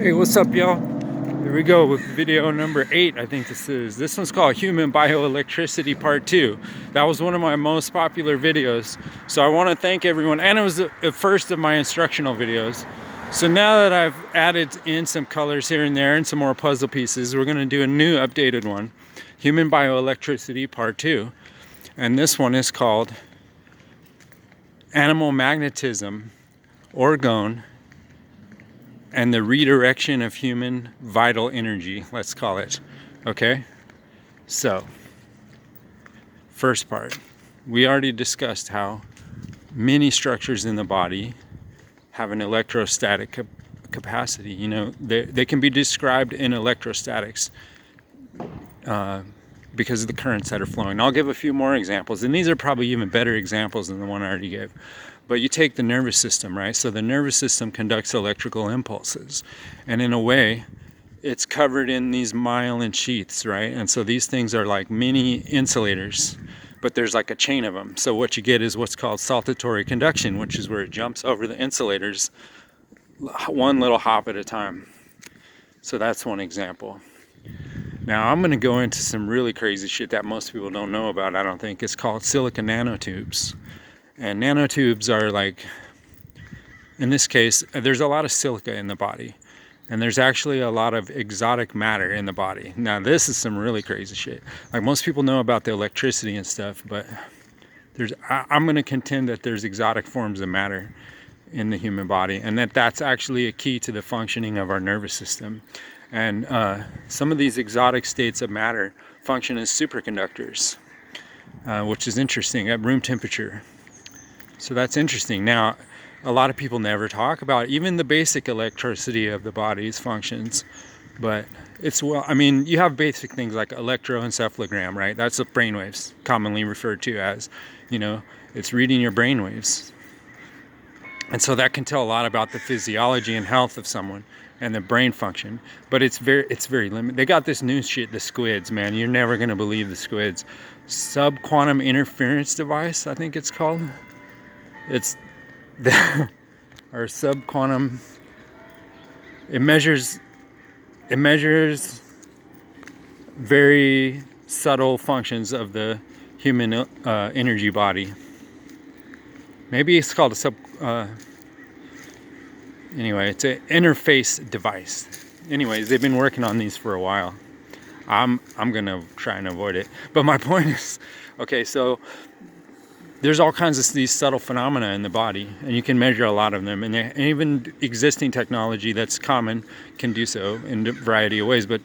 Hey, what's up, y'all? Here we go with video number 8, I think this is. This one's called Human Bioelectricity Part 2. That was one of my most popular videos. So I want to thank everyone, and it was the first of my instructional videos. So now that I've added in some colors here and there and some more puzzle pieces, we're going to do a new updated one, Human Bioelectricity Part 2. And this one is called Animal Magnetism, Orgone, and the redirection of human vital energy, let's call it. Okay? So, first part. We already discussed how many structures in the body have an electrostatic capacity. You know, they can be described in electrostatics because of the currents that are flowing. I'll give a few more examples, and these are probably even better examples than the one I already gave. But you take the nervous system, right? So the nervous system conducts electrical impulses. And in a way, it's covered in these myelin sheaths, right? And so these things are like mini insulators, but there's like a chain of them. So what you get is what's called saltatory conduction, which is where it jumps over the insulators one little hop at a time. So that's one example. Now I'm going to go into some really crazy shit that most people don't know about, I don't think. It's called silica nanotubes. And nanotubes are like, in this case, there's a lot of silica in the body. And there's actually a lot of exotic matter in the body. Now this is some really crazy shit. Like most people know about the electricity and stuff, but I'm going to contend that there's exotic forms of matter in the human body. And that's actually a key to the functioning of our nervous system. And some of these exotic states of matter function as superconductors, which is interesting at room temperature. So that's interesting. Now, a lot of people never talk about even the basic electricity of the body's functions, but I mean, you have basic things like electroencephalogram, right? That's the brainwaves, commonly referred to as, you know, it's reading your brainwaves. And so that can tell a lot about the physiology and health of someone and the brain function, but it's very limited. They got this new shit, the squids, man. You're never gonna believe the squids. Subquantum interference device, I think it's called. It's our subquantum. It measures very subtle functions of the human energy body. Maybe it's called a anyway, it's an interface device. Anyways, they've been working on these for a while. I'm gonna try and avoid it. But my point is, okay, so there's all kinds of these subtle phenomena in the body, and you can measure a lot of them. And even existing technology that's common can do so in a variety of ways. But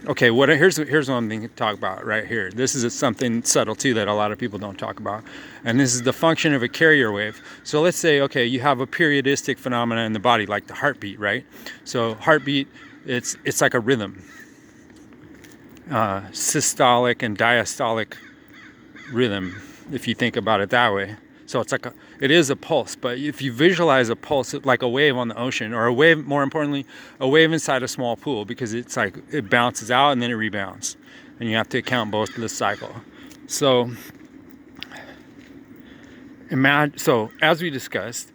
okay, here's what I'm going to talk about right here. This is something subtle too that a lot of people don't talk about, and this is the function of a carrier wave. So let's say, okay, you have a periodistic phenomena in the body, like the heartbeat, right? So heartbeat, it's like a rhythm, systolic and diastolic rhythm, if you think about it that way. So it is a pulse, but if you visualize a pulse like a wave on the ocean, or a wave, more importantly, a wave inside a small pool, because it's like it bounces out and then it rebounds, and you have to account both of the cycle. So as we discussed,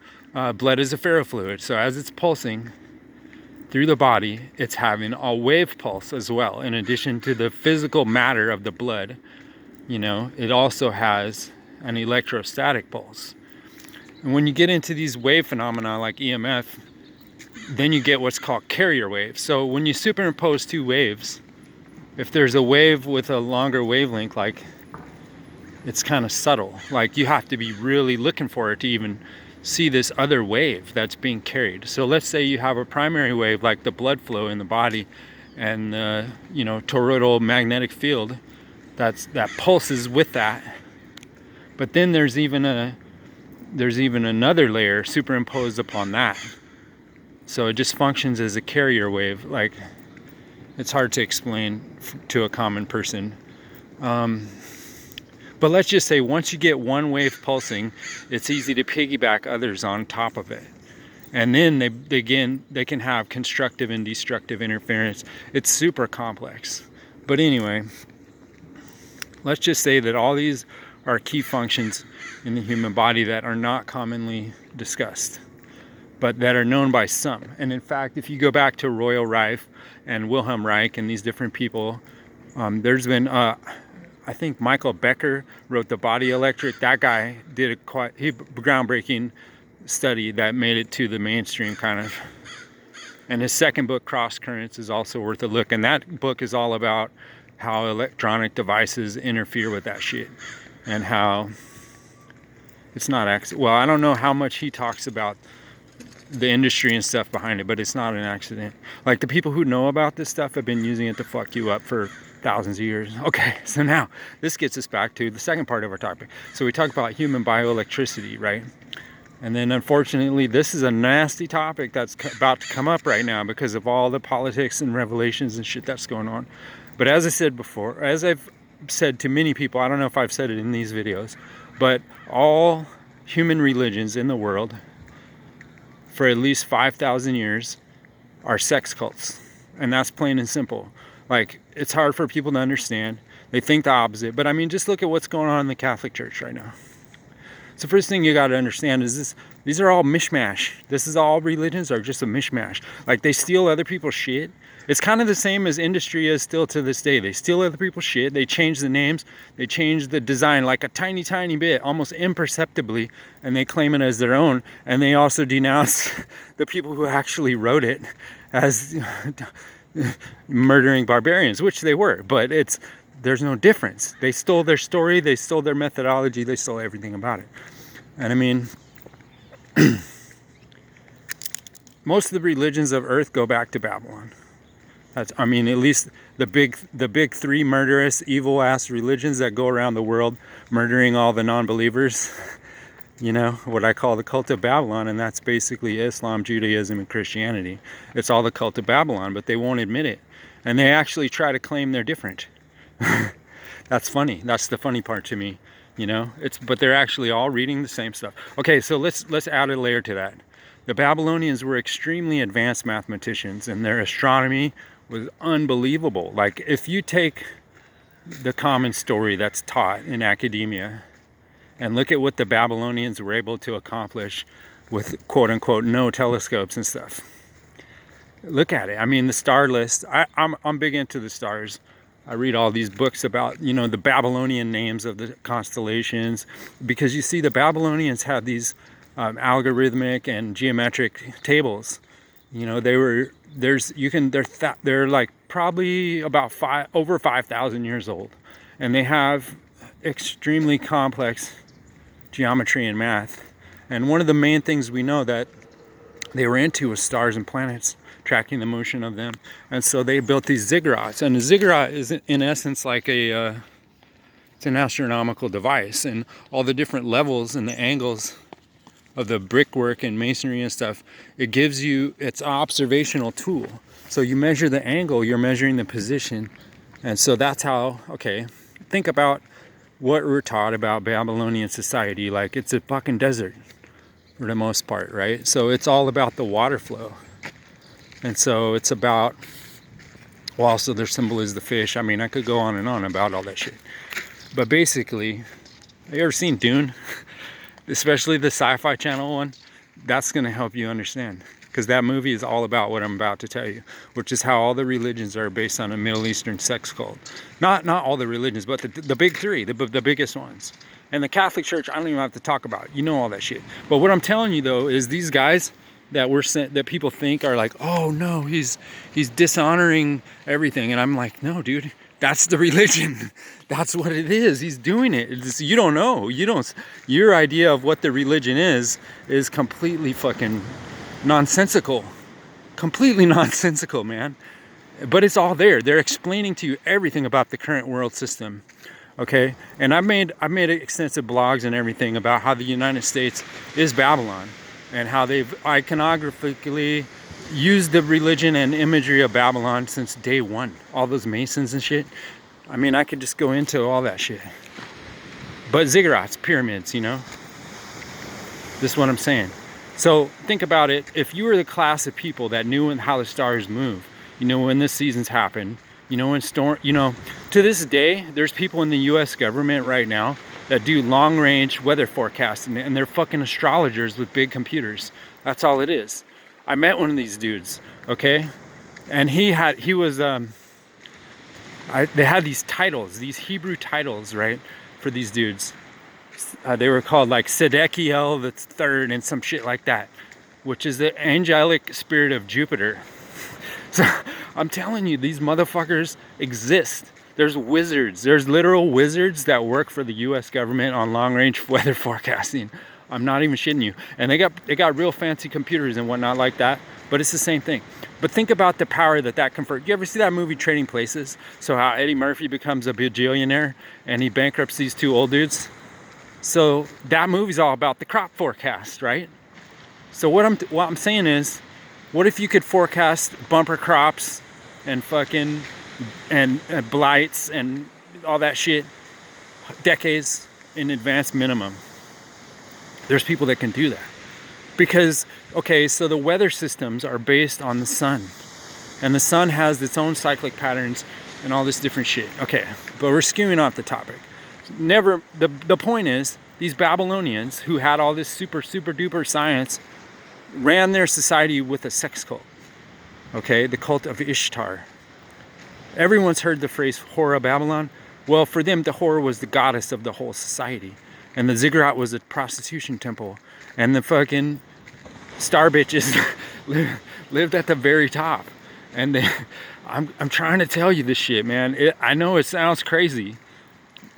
blood is a ferrofluid. So as it's pulsing through the body, it's having a wave pulse as well. In addition to the physical matter of the blood, you know, it also has an electrostatic pulse. And when you get into these wave phenomena like EMF, then you get what's called carrier waves. So when you superimpose two waves, if there's a wave with a longer wavelength, like, it's kind of subtle. Like, you have to be really looking for it to even see this other wave that's being carried. So let's say you have a primary wave, like the blood flow in the body, and the, you know, toroidal magnetic field that pulses with that. But then there's even another layer superimposed upon that. So it just functions as a carrier wave. Like, it's hard to explain to a common person. But let's just say once you get one wave pulsing, it's easy to piggyback others on top of it. And then they can have constructive and destructive interference. It's super complex. But anyway, let's just say that all these are key functions in the human body that are not commonly discussed. but that are known by some. And in fact, if you go back to Royal Rife and Wilhelm Reich and these different people, there's been, I think Michael Becker wrote the Bioelectricity. That guy did a groundbreaking study that made it to the mainstream kind of. And his second book, Cross Currents, is also worth a look. And that book is all about how electronic devices interfere with that shit. And how it's not accident. Well, I don't know how much he talks about the industry and stuff behind it, but it's not an accident. Like, the people who know about this stuff have been using it to fuck you up for thousands of years. Okay, so now this gets us back to the second part of our topic. So we talked about human bioelectricity, right? And then unfortunately, this is a nasty topic that's about to come up right now because of all the politics and revelations and shit that's going on. But as I said before, as I've said to many people, I don't know if I've said it in these videos, but all human religions in the world for at least 5,000 years are sex cults. And that's plain and simple. Like, it's hard for people to understand. They think the opposite. But I mean, just look at what's going on in the Catholic Church right now. So first thing you got to understand is these are all mishmash. This is all religions are just a mishmash. Like, they steal other people's shit. It's kind of the same as industry is still to this day. They steal other people's shit. They change the names. They change the design like a tiny, tiny bit, almost imperceptibly, and they claim it as their own. And they also denounce the people who actually wrote it as murdering barbarians, which they were. But there's no difference. They stole their story. They stole their methodology. They stole everything about it. And I mean, most of the religions of Earth go back to Babylon. I mean, at least the big three murderous, evil-ass religions that go around the world murdering all the non-believers. You know, what I call the cult of Babylon, and that's basically Islam, Judaism, and Christianity. It's all the cult of Babylon, but they won't admit it. And they actually try to claim they're different. That's funny. That's the funny part to me. You know, but they're actually all reading the same stuff. Okay, so let's add a layer to that. The Babylonians were extremely advanced mathematicians, and their astronomy was unbelievable. Like, if you take the common story that's taught in academia and look at what the Babylonians were able to accomplish with quote unquote no telescopes and stuff. Look at it. I mean, the star list. I'm big into the stars. I read all these books about, you know, the Babylonian names of the constellations, because you see the Babylonians had these algorithmic and geometric tables. You know, they're like probably about over 5,000 years old, and they have extremely complex geometry and math. And one of the main things we know that they were into was stars and planets, tracking the motion of them. And so they built these ziggurats, and a ziggurat is in essence like it's an astronomical device, and all the different levels and the angles of the brickwork and masonry and stuff, it's an observational tool. So you measure the angle, you're measuring the position. And so that's how, okay, think about what we're taught about Babylonian society. Like, it's a fucking desert for the most part, right? So it's all about the water flow. And so it's about, well, also their symbol is the fish. I mean, I could go on and on about all that shit. But basically, have you ever seen Dune? Especially the Sci-Fi Channel one? That's going to help you understand. Because that movie is all about what I'm about to tell you, which is how all the religions are based on a Middle Eastern sex cult. Not all the religions, but the big three, the biggest ones. And the Catholic Church, I don't even have to talk about. You know all that shit. But what I'm telling you, though, is these guys that people think are like, oh no, he's dishonoring everything, and I'm like, no, dude, that's the religion. That's what it is. He's doing it. You don't know. Your idea of what the religion is completely fucking nonsensical. Completely nonsensical, man. But it's all there. They're explaining to you everything about the current world system. Okay, and I've made extensive blogs and everything about how the United States is Babylon, and how they've iconographically used the religion and imagery of Babylon since day one. All those masons and shit. I mean, I could just go into all that shit. But ziggurats, pyramids, you know? This is what I'm saying. So think about it. If you were the class of people that knew how the stars move, you know, when the seasons happen, you know, when to this day, there's people in the US government right now that do long-range weather forecasting, and they're fucking astrologers with big computers. That's all it is. I met one of these dudes, okay? And they had these titles, these Hebrew titles, right? For these dudes. They were called like Sedekiel the Third and some shit like that, which is the angelic spirit of Jupiter. So I'm telling you, these motherfuckers exist. There's wizards. There's literal wizards that work for the U.S. government on long-range weather forecasting. I'm not even shitting you. And they got real fancy computers and whatnot like that. But it's the same thing. But think about the power that confers. You ever see that movie Trading Places? So how Eddie Murphy becomes a bajillionaire and he bankrupts these two old dudes. So that movie's all about the crop forecast, right? So what I'm saying is, what if you could forecast bumper crops and fucking and blights and all that shit decades in advance minimum? There's people that can do that. Because, okay, so the weather systems are based on the sun. And the sun has its own cyclic patterns and all this different shit. Okay, but we're skewing off the topic. The point is, these Babylonians who had all this super duper science ran their society with a sex cult. Okay, the cult of Ishtar. Everyone's heard the phrase Whore of Babylon. Well, for them, the whore was the goddess of the whole society. And the ziggurat was a prostitution temple. And the fucking star bitches lived at the very top. And I'm trying to tell you this shit, man. I know it sounds crazy.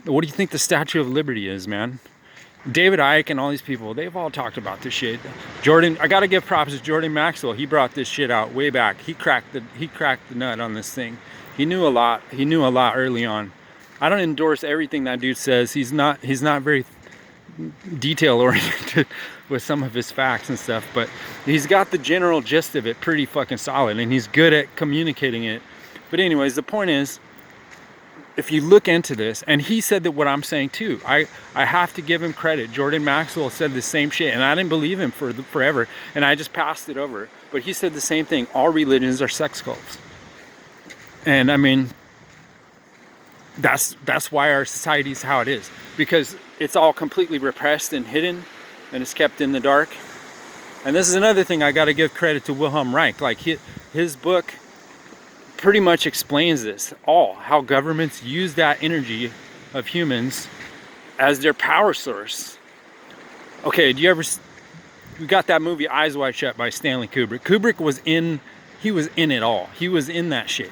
What do you think the Statue of Liberty is, man? David Icke and all these people, they've all talked about this shit. I gotta give props to Jordan Maxwell. He brought this shit out way back. He cracked the nut on this thing. He knew a lot early on. I don't endorse everything that dude says. He's not very detail oriented with some of his facts and stuff, but he's got the general gist of it pretty fucking solid, and he's good at communicating it. But anyways, the point is, if you look into this, and he said that what I'm saying too, I have to give him credit. Jordan Maxwell said the same shit, and I didn't believe him forever, and I just passed it over. But he said the same thing. All religions are sex cults. And I mean, that's why our society is how it is, because it's all completely repressed and hidden, and it's kept in the dark. And this is another thing I got to give credit to Wilhelm Reich. Like his book pretty much explains this all, how governments use that energy of humans as their power source. Okay, we got that movie Eyes Wide Shut by Stanley Kubrick. Kubrick was in it all. He was in that shit.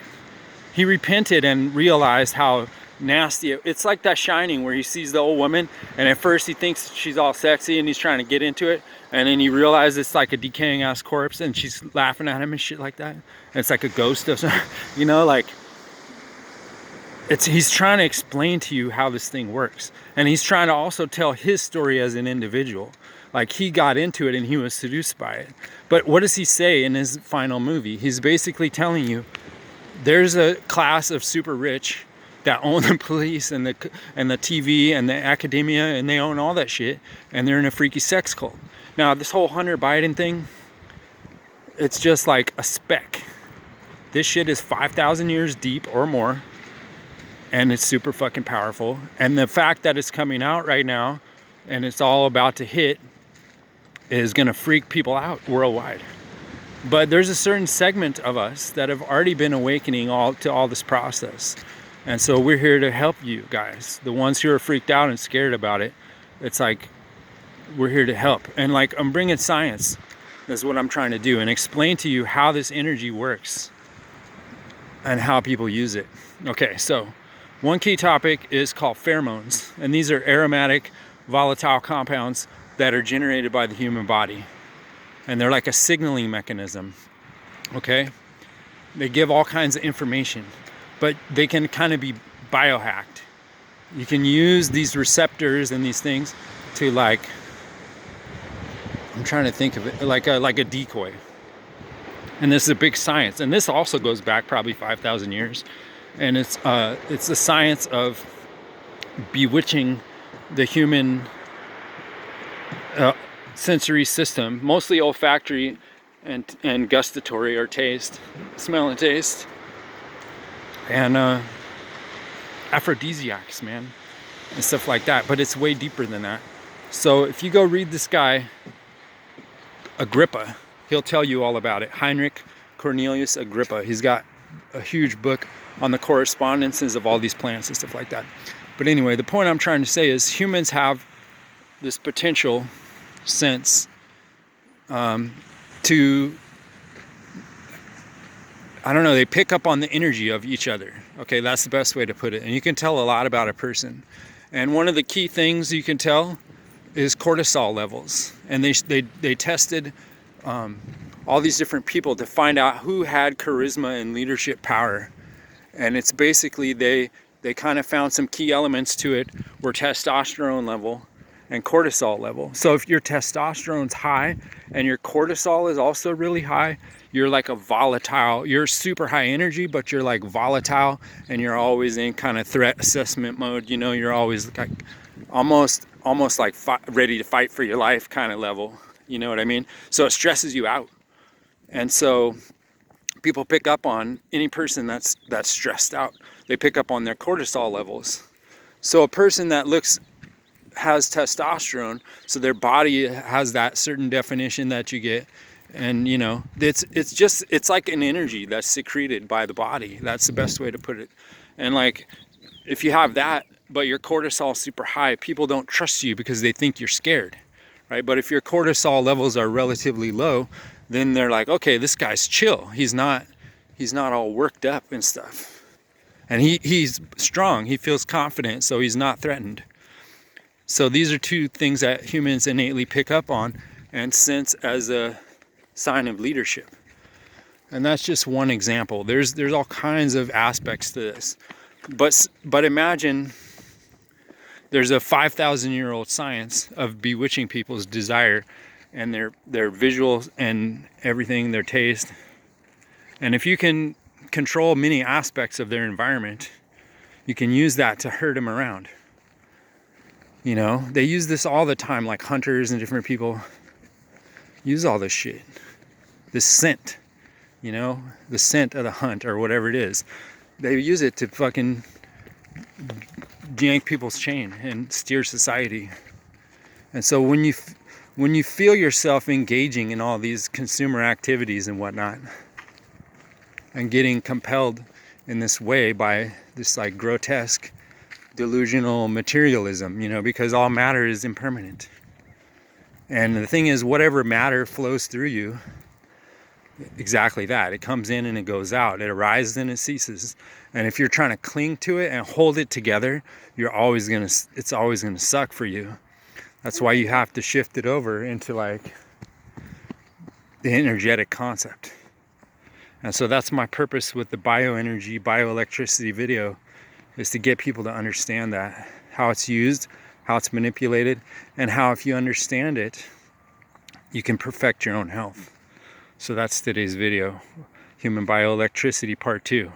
He repented and realized how nasty it's like that Shining where he sees the old woman, and at first he thinks she's all sexy and he's trying to get into it, and then he realizes it's like a decaying ass corpse and she's laughing at him and shit like that, and it's like a ghost of something, you know, like he's trying to explain to you how this thing works, and he's trying to also tell his story as an individual. Like, he got into it and he was seduced by it. But what does he say in his final movie? He's basically telling you there's a class of super rich that own the police and the TV and the academia, and they own all that shit, and they're in a freaky sex cult. Now, this whole Hunter Biden thing, it's just like a speck. This shit is 5,000 years deep or more, and it's super fucking powerful. And the fact that it's coming out right now and it's all about to hit is gonna freak people out worldwide. But there's a certain segment of us that have already been awakening to all this process. And so we're here to help you guys, the ones who are freaked out and scared about it. It's like, we're here to help. And like, I'm bringing science, is what I'm trying to do, and explain to you how this energy works and how people use it. Okay, so one key topic is called pheromones. And these are aromatic, volatile compounds that are generated by the human body. And they're like a signaling mechanism, okay? They give all kinds of information, but they can kind of be biohacked. You can use these receptors and these things to, like, I'm trying to think of it, like a decoy. And this is a big science. And this also goes back probably 5,000 years. And it's the science of bewitching the human sensory system, mostly olfactory and gustatory, or taste, smell and taste, and aphrodisiacs, man, and stuff like that. But it's way deeper than that. So if you go read this guy, Agrippa. He'll tell you all about it. Heinrich Cornelius Agrippa. He's got a huge book on the correspondences of all these planets and stuff like that. But anyway, the point I'm trying to say is humans have this potential sense to, I don't know, they pick up on the energy of each other. Okay, that's the best way to put it. And you can tell a lot about a person. And one of the key things you can tell is cortisol levels. And they tested all these different people to find out who had charisma and leadership power. And it's basically they kind of found some key elements to it were testosterone level and cortisol level. So if your testosterone's high and your cortisol is also really high, you're like a volatile, you're super high energy, but you're like volatile and you're always in kind of threat assessment mode. You know, you're always like almost like ready to fight for your life kind of level. You know what I mean? So it stresses you out. And so people pick up on any person that's stressed out. They pick up on their cortisol levels. So a person that has testosterone, so their body has that certain definition that you get, and you know, it's like an energy that's secreted by the body. That's the best way to put it. And like, if you have that, but your cortisol is super high, people don't trust you because they think you're scared, right? But if your cortisol levels are relatively low, then they're like, okay, this guy's chill. He's not all worked up and stuff. And he's strong. He feels confident, so he's not threatened. So these are two things that humans innately pick up on and sense as a sign of leadership. And that's just one example. There's all kinds of aspects to this. But imagine there's a 5,000-year-old science of bewitching people's desire and their visual and everything, their taste. And if you can control many aspects of their environment, you can use that to herd them around. You know, they use this all the time, like hunters and different people use all this shit. This scent, you know, the scent of the hunt or whatever it is. They use it to fucking yank people's chain and steer society. And so when you feel yourself engaging in all these consumer activities and whatnot, and getting compelled in this way by this like grotesque, delusional materialism, you know, because all matter is impermanent. And the thing is, whatever matter flows through you, exactly that. It comes in and it goes out. It arises and it ceases. And if you're trying to cling to it and hold it together, it's always gonna suck for you. That's why you have to shift it over into like the energetic concept. And so that's my purpose with the bioenergy, bioelectricity video, is to get people to understand that, how it's used, how it's manipulated, and how if you understand it, you can perfect your own health. So that's today's video, Human Bioelectricity Part 2.